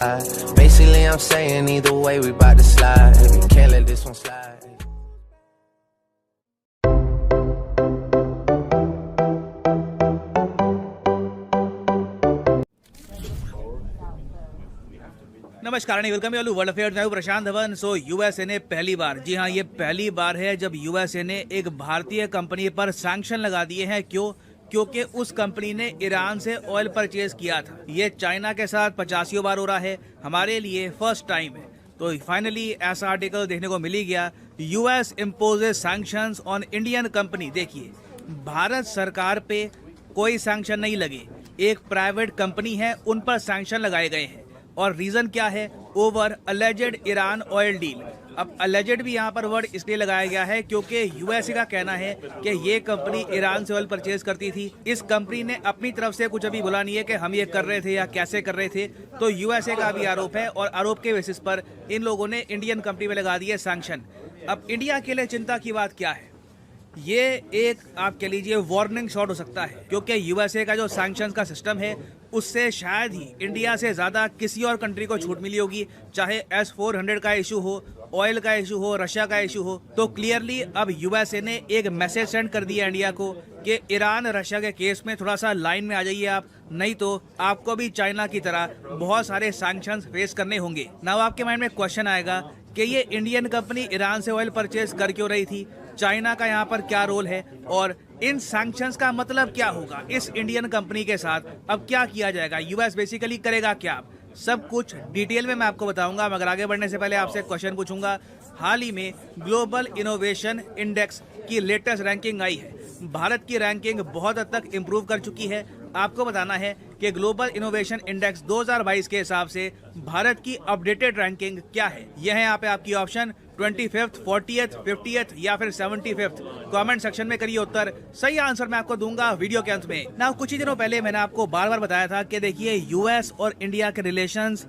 Basically, I'm saying either way we about to slide. Can't let this one slide. नमस्कार, welcome you world affairs. मैं हूं प्रशांत Dhawan. USA ने पहली बार, जी हाँ, ये पहली बार है जब यूएसए ने एक भारतीय कंपनी पर सैंक्शन लगा दिए हैं। क्योंकि उस कंपनी ने ईरान से ऑयल परचेज किया था। ये चाइना के साथ 85 बार हो रहा है, हमारे लिए फर्स्ट टाइम है। तो फाइनली ऐसा आर्टिकल देखने को मिल ही गया। US imposes sanctions on Indian company. देखिए, भारत सरकार पे कोई सैंक्शन नहीं लगे, एक प्राइवेट कंपनी है उन पर सैंक्शन लगाए गए हैं। और रीजन क्या है? Over alleged Iran oil deal. अब अलेजेड भी यहाँ पर वर्ड इसलिए लगाया गया है क्योंकि यूएसए का कहना है कि ये कंपनी ईरान से ऑयल परचेज करती थी। इस कंपनी ने अपनी तरफ से कुछ अभी बोला नहीं है कि हम ये कर रहे थे या कैसे कर रहे थे। तो यूएसए का भी आरोप है और आरोप के बेसिस पर इन लोगों ने इंडियन कंपनी में लगा दिए सैंक्शन। अब इंडिया के लिए चिंता की बात क्या है? ये एक आप कह लीजिए वार्निंग शॉट हो सकता है, क्योंकि यूएसए का जो सैंक्शंस का सिस्टम है उससे शायद ही इंडिया से ज़्यादा किसी और कंट्री को छूट मिली होगी। चाहे S-400 का इशू हो, ऑयल का इशू हो, रशिया का इशू हो। तो क्लियरली अब यूएसए ने एक मैसेज सेंड कर दिया इंडिया को कि ईरान रशिया के केस में थोड़ा सा लाइन में आ जाइए आप, नहीं तो आपको भी चाइना की तरह बहुत सारे सैंक्शंस फेस करने होंगे। नाउ आपके माइंड में क्वेश्चन आएगा कि ये इंडियन कंपनी ईरान से ऑयल परचेज कर क्यों रही थी, चाइना का यहाँ पर क्या रोल है और इन सैंक्शंस का मतलब क्या होगा इस इंडियन कंपनी के साथ। अब क्या किया जाएगा, यूएस बेसिकली करेगा क्या, सब कुछ डिटेल में मैं आपको बताऊंगा। मगर आगे बढ़ने से पहले आपसे क्वेश्चन पूछूंगा। हाल ही में ग्लोबल इनोवेशन इंडेक्स की लेटेस्ट रैंकिंग आई है। भारत की रैंकिंग बहुत हद तक इम्प्रूव कर चुकी है। आपको बताना है कि ग्लोबल इनोवेशन इंडेक्स 2022 के हिसाब से भारत की अपडेटेड रैंकिंग क्या है। यह है यहाँ पे आपकी ऑप्शन 25th, 40th, 50th या फिर 75th। कमेंट सेक्शन में करिए उत्तर। सही आंसर मैं आपको दूंगा वीडियो के अंत में। ना कुछ ही दिनों पहले मैंने आपको बार बार बताया था कि देखिए, यूएस और इंडिया के रिलेशंस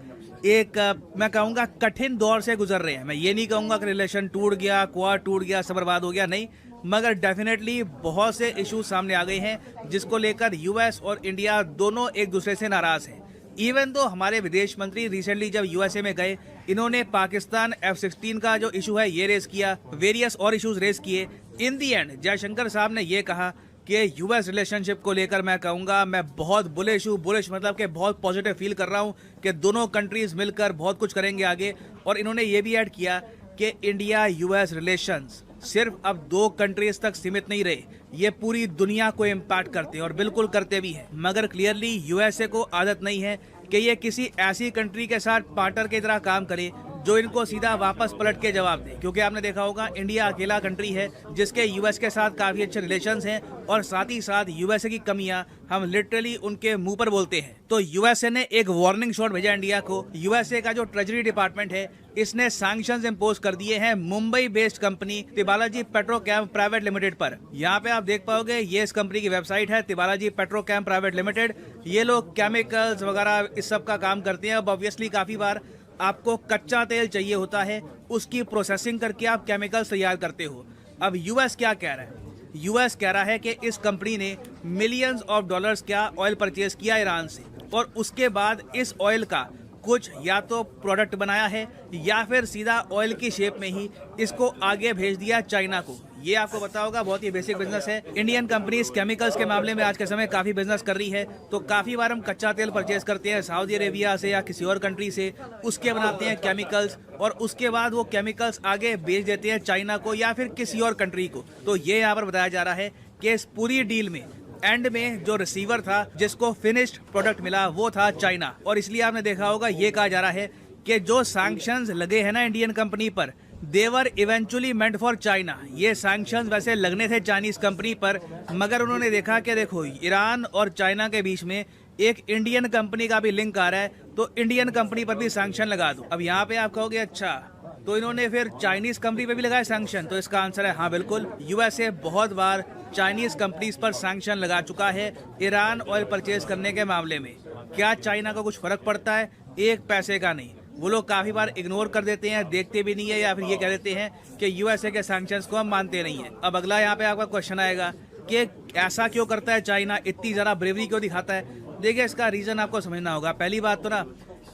एक मैं कहूँगा कठिन दौर से गुजर रहे हैं। मैं ये नहीं कहूँगा कि रिलेशन टूट गया, क्वाड टूट गया, सब बर्बाद हो गया, नहीं, मगर डेफिनेटली बहुत से इश्यूज सामने आ गए हैं जिसको लेकर यूएस और इंडिया दोनों एक दूसरे से नाराज हैं। इवन तो हमारे विदेश मंत्री रिसेंटली जब यूएसए में गए, इन्होंने पाकिस्तान F-16 का जो इशू है ये रेस किया, वेरियस और इश्यूज रेस किए। इन दी एंड जयशंकर साहब ने ये कहा कि यूएस रिलेशनशिप को लेकर मैं कहूँगा मैं बहुत बुलिश हूँ। बुलिश मतलब कि बहुत पॉजिटिव फील कर रहा हूँ कि दोनों कंट्रीज मिलकर बहुत कुछ करेंगे आगे। और इन्होंने ये भी ऐड किया कि इंडिया यूएस रिलेशंस सिर्फ अब 2 कंट्रीज तक सीमित नहीं रहे, ये पूरी दुनिया को इम्पैक्ट करते हैं और बिल्कुल करते भी हैं। मगर क्लियरली यूएसए को आदत नहीं है कि ये किसी ऐसी कंट्री के साथ पार्टनर की तरह काम करे जो इनको सीधा वापस पलट के जवाब दे। क्योंकि आपने देखा होगा इंडिया अकेला कंट्री है जिसके यूएस के साथ काफी अच्छे रिलेशंस हैं और साथ ही साथ यूएसए की कमियां हम लिटरली उनके मुंह पर बोलते हैं। तो यूएसए ने एक वार्निंग शॉट भेजा इंडिया को। यूएसए का जो ट्रेजरी डिपार्टमेंट है इसने सैंक्शंस इंपोज कर दिए हैं Mumbai based company Tibalaji Petrochem private limited पर। यहाँ पे आप देख पाओगे ये इस कंपनी की वेबसाइट है, तिबालाजी पेट्रोकेम प्राइवेट लिमिटेड। ये लोग केमिकल्स वगैरह इस सब का काम करते हैं। अब ऑब्वियसली काफी बार आपको कच्चा तेल चाहिए होता है, उसकी प्रोसेसिंग करके आप केमिकल्स तैयार करते हो। अब यूएस क्या कह रहा है? यूएस कह रहा है कि इस कंपनी ने मिलियंस ऑफ डॉलर्स का ऑयल परचेज किया ईरान से और उसके बाद इस ऑयल का कुछ या तो प्रोडक्ट बनाया है या फिर सीधा ऑयल की शेप में ही इसको आगे भेज दिया चाइना को। ये आपको पता होगा बहुत ही बेसिक बिजनेस है। इंडियन कंपनीज केमिकल्स के मामले में आज के समय काफी बिजनेस कर रही है। तो काफी बार हम कच्चा तेल परचेज करते हैं सऊदी अरेबिया से या किसी और कंट्री से, उसके बनाते हैं केमिकल्स और उसके बाद वो केमिकल्स आगे बेच देते हैं चाइना को या फिर किसी और कंट्री को। तो ये यहाँ पर बताया जा रहा है कि इस पूरी डील में एंड में जो रिसीवर था जिसको फिनिश्ड प्रोडक्ट मिला वो था चाइना। और इसलिए आपने देखा होगा ये कहा जा रहा है कि जो सैंक्शंस लगे हैं ना इंडियन कंपनी पर, देवर इवेंचुअली मेंट फॉर चाइना। ये सैंक्शंस वैसे लगने थे चाइनीज कंपनी पर, मगर उन्होंने देखा कि देखो ईरान और चाइना के बीच में एक इंडियन कंपनी का भी लिंक आ रहा है, तो इंडियन कंपनी पर भी सैंक्शन लगा दो। अब यहाँ पे आप कहोगे अच्छा तो इन्होंने फिर चाइनीज कंपनी पे भी लगाया सैंक्शन, तो इसका आंसर है हाँ बिल्कुल। यूएसए बहुत बार चाइनीज कंपनीज पर सैंक्शन लगा चुका है ईरान ऑयल परचेज करने के मामले में। क्या चाइना को कुछ फर्क पड़ता है? एक पैसे का नहीं। वो लोग काफी बार इग्नोर कर देते हैं, देखते भी नहीं है या फिर ये कह देते हैं कि यूएसए के सैंक्शंस को हम मानते नहीं है। अब अगला यहाँ पे आपका क्वेश्चन आएगा कि ऐसा क्यों करता है चाइना, इतनी ज़रा ब्रेवरी क्यों दिखाता है? देखिए इसका रीज़न आपको समझना होगा। पहली बात तो ना,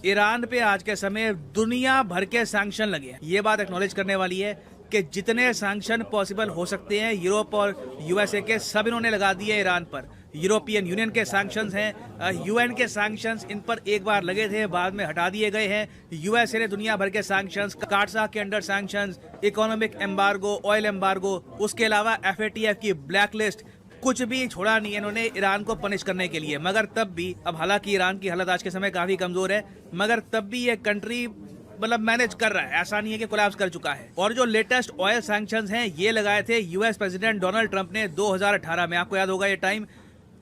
ईरान पे आज के समय दुनिया भर के सैंक्शन लगे हैं। ये बात एक्नॉलेज करने वाली है कि जितने सैंक्शन पॉसिबल हो सकते हैं यूरोप और यूएसए के सब इन्होंने लगा दिए ईरान पर। यूरोपियन यूनियन के सैंक्शंस हैं, यूएन के सैंक्शंस इन पर एक बार लगे थे, बाद में हटा दिए गए हैं। यूएसए ने दुनिया भर के सैंक्शंस, काटसा के under sanctions, economic embargo, oil embargo, उसके अलावा एफएटीएफ की ब्लैक लिस्ट, कुछ भी छोड़ा नहीं है इन्होंने ईरान को पनिश करने के लिए। मगर तब भी, अब हालांकि ईरान की हालत आज के समय काफी कमजोर है, मगर तब भी ये कंट्री मतलब मैनेज कर रहा है, ऐसा नहीं है कि कोलैप्स कर चुका है। और जो लेटेस्ट ऑयल सैंक्शंस हैं ये लगाए थे यूएस प्रेसिडेंट डोनाल्ड ट्रंप ने 2018 में। आपको याद होगा ये टाइम,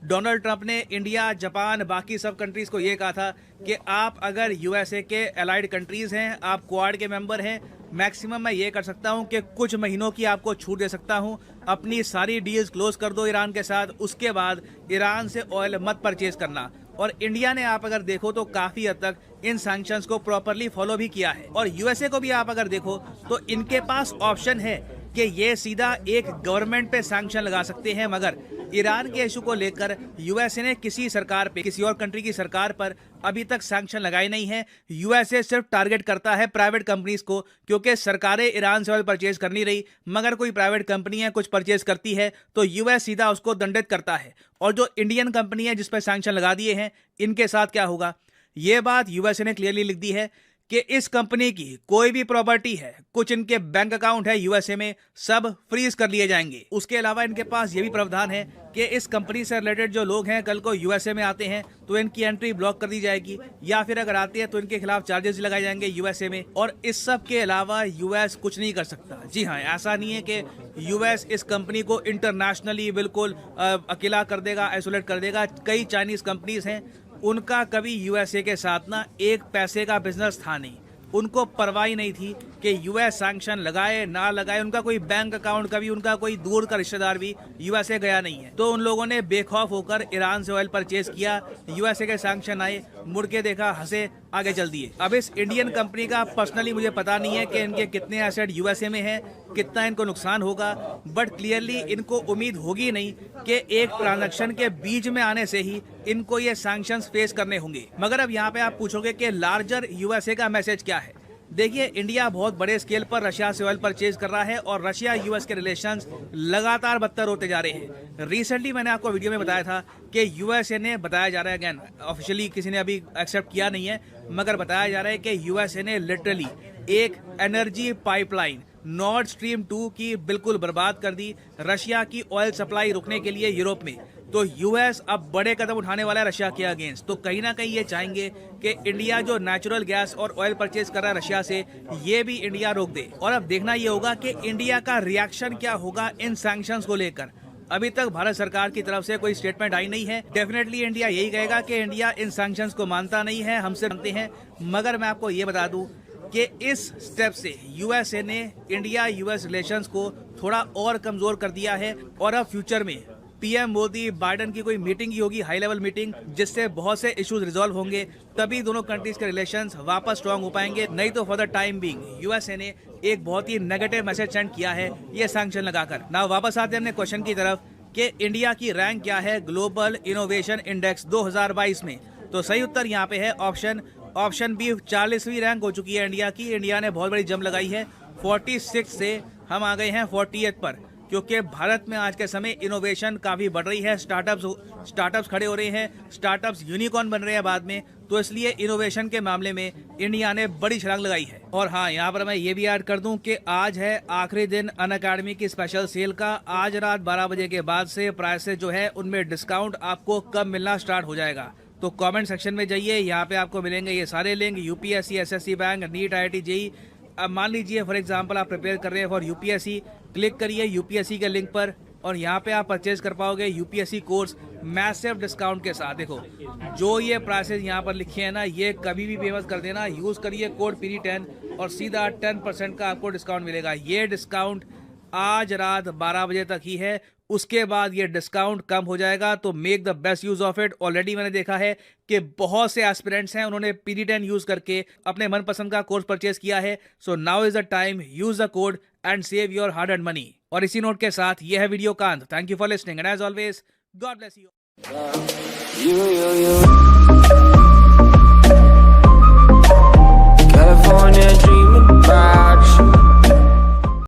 डोनाल्ड ट्रंप ने इंडिया, जापान, बाकी सब कंट्रीज को ये कहा था कि आप अगर यूएसए के एलाइड कंट्रीज हैं, आप क्वाड के मेंबर हैं, मैक्सिमम मैं ये कर सकता हूं कि कुछ महीनों की आपको छूट दे सकता हूं, अपनी सारी डील्स क्लोज कर दो ईरान के साथ, उसके बाद ईरान से ऑयल मत परचेज करना। और इंडिया ने आप अगर देखो तो काफी हद तक इन सैंक्शंस को प्रॉपरली फॉलो भी किया है। और यूएसए को भी आप अगर देखो तो इनके पास ऑप्शन है कि ये सीधा एक गवर्नमेंट पे सैंक्शन लगा सकते हैं, मगर ईरान के इशू को लेकर यूएसए ने किसी सरकार पे, किसी और कंट्री की सरकार पर अभी तक सैंक्शन लगाए नहीं है। यूएसए सिर्फ टारगेट करता है प्राइवेट कंपनीज को, क्योंकि सरकारें ईरान से ऑयल परचेज कर नहीं रही, मगर कोई प्राइवेट कंपनी है कुछ परचेज करती है तो यूएस सीधा उसको दंडित करता है। और जो इंडियन कंपनी है जिस पर सैंक्शन लगा दिए हैं, इनके साथ क्या होगा, ये बात यूएसए ने क्लियरली लिख दी है कि इस कंपनी की कोई भी प्रॉपर्टी है, कुछ इनके बैंक अकाउंट है यूएसए में, सब फ्रीज कर लिए जाएंगे। उसके अलावा इनके पास ये भी प्रावधान है कि इस कंपनी से रिलेटेड जो लोग हैं कल को यूएसए में आते हैं तो इनकी एंट्री ब्लॉक कर दी जाएगी, या फिर अगर आते हैं तो इनके खिलाफ चार्जेस लगाए जाएंगे यूएसए में। और इस सब के अलावा यूएस कुछ नहीं कर सकता। जी हाँ, ऐसा नहीं है कि यूएस इस कंपनी को इंटरनेशनली बिल्कुल अकेला कर देगा, आइसोलेट कर देगा। कई चाइनीज कंपनीज हैं, उनका कभी यूएसए के साथ ना एक पैसे का बिजनेस था नहीं, उनको परवाह नहीं थी कि यूएस सैंक्शन लगाए ना लगाए। उनका कोई बैंक अकाउंट, कभी उनका कोई दूर का रिश्तेदार भी यूएसए गया नहीं है। तो उन लोगों ने बेखौफ होकर ईरान से ऑयल परचेज किया, यूएसए के सैंक्शन आए, मुड़ के देखा, हंसे, आगे चल दिए। अब इस इंडियन कंपनी का पर्सनली मुझे पता नहीं है कि इनके कितने एसेट यूएसए में है, कितना इनको नुकसान होगा, बट क्लियरली इनको उम्मीद होगी नहीं कि एक ट्रांजैक्शन के बीच में आने से ही इनको ये सैंक्शंस फेस करने होंगे। मगर अब यहाँ पे आप पूछोगे कि लार्जर यूएसए का मैसेज क्या है। देखिए, इंडिया बहुत बड़े स्केल पर रशिया से ऑयल परचेज कर रहा है और रशिया यूएस के रिलेशंस लगातार बदतर होते जा रहे हैं। रिसेंटली मैंने आपको वीडियो में बताया था कि यूएसए ने, बताया जा रहा है, अगेन ऑफिशियली किसी ने अभी एक्सेप्ट किया नहीं है, मगर बताया जा रहा है कि यूएसए ने लिटरली एक एनर्जी पाइपलाइन नॉर्ड स्ट्रीम 2 की बिल्कुल बर्बाद कर दी रशिया की ऑयल सप्लाई रुकने के लिए यूरोप में। तो यूएस अब बड़े कदम उठाने वाला है रशिया के अगेंस्ट। तो कहीं ना कहीं ये चाहेंगे कि इंडिया जो नेचुरल गैस और ऑयल परचेज कर रहा है रशिया से, ये भी इंडिया रोक दे। और अब देखना ये होगा कि इंडिया का रिएक्शन क्या होगा इन सैंक्शंस को लेकर। अभी तक भारत सरकार की तरफ से कोई स्टेटमेंट आई नहीं है। डेफिनेटली इंडिया यही कहेगा कि इंडिया इन सैंक्शंस को मानता नहीं है, हमसे मानते हैं। मगर मैं आपको ये बता दूं कि इस स्टेप से यूएसए ने इंडिया यूएस रिलेशंस को थोड़ा और कमजोर कर दिया है। और अब फ्यूचर में पीएम मोदी बाइडेन की कोई मीटिंग ही होगी, हाई लेवल मीटिंग, जिससे बहुत से इश्यूज रिजॉल्व होंगे, तभी दोनों कंट्रीज के रिलेशंस वापस स्ट्रांग हो पाएंगे। नहीं तो for the time being USA ने एक बहुत ही नेगेटिव मैसेज सेंड किया है ये सैंक्शन लगाकर। ना वापस आते हैं अपने क्वेश्चन की तरफ कि इंडिया की रैंक क्या है ग्लोबल इनोवेशन इंडेक्स 2022 में। तो सही उत्तर यहाँ पे है ऑप्शन बी। 40वीं रैंक हो चुकी है इंडिया की। इंडिया ने बहुत बड़ी जंप लगाई है, 46 से हम आ गए हैं 48 पर, क्योंकि भारत में आज के समय इनोवेशन काफ़ी बढ़ रही है, स्टार्टअप्स खड़े हो रहे हैं, स्टार्टअप्स यूनिकॉर्न बन रहे हैं बाद में। तो इसलिए इनोवेशन के मामले में इंडिया ने बड़ी छलांग लगाई है। और हाँ, यहाँ पर मैं ये भी ऐड कर दूं कि आज है आखिरी दिन अनअकैडमी की स्पेशल सेल का। आज रात 12 बजे के बाद से प्राइसेस जो है उनमें डिस्काउंट आपको कब मिलना स्टार्ट हो जाएगा। तो कमेंट सेक्शन में जाइए, यहाँ पे आपको मिलेंगे ये सारे links, UPSC, SSC bank, NEET, IIT, JEE. अब मान लीजिए फॉर एग्जांपल आप प्रिपेयर कर रहे हैं फॉर यूपीएससी, क्लिक करिए यूपीएससी के लिंक पर और यहाँ पे आप परचेज कर पाओगे यूपीएससी कोर्स मैसिव डिस्काउंट के साथ। देखो, जो ये प्राइसेस यहाँ पर लिखे हैं ना, ये कभी भी पेमस कर देना, यूज़ करिए कोड PIRI10 और सीधा 10% का आपको डिस्काउंट मिलेगा। ये डिस्काउंट आज रात 12 बजे तक ही है, उसके बाद ये डिस्काउंट कम हो जाएगा। तो make the best use of it. Already मैंने देखा है कि बहुत से एस्पिरेंट्स हैं, उन्होंने PIRI10 यूज करके अपने मनपसंद का कोर्स परचेज किया है। So now is the time, use the code and save your hard earned money. और इसी नोट के साथ ये है वीडियो का अंत। Thank you for listening and as always God bless you.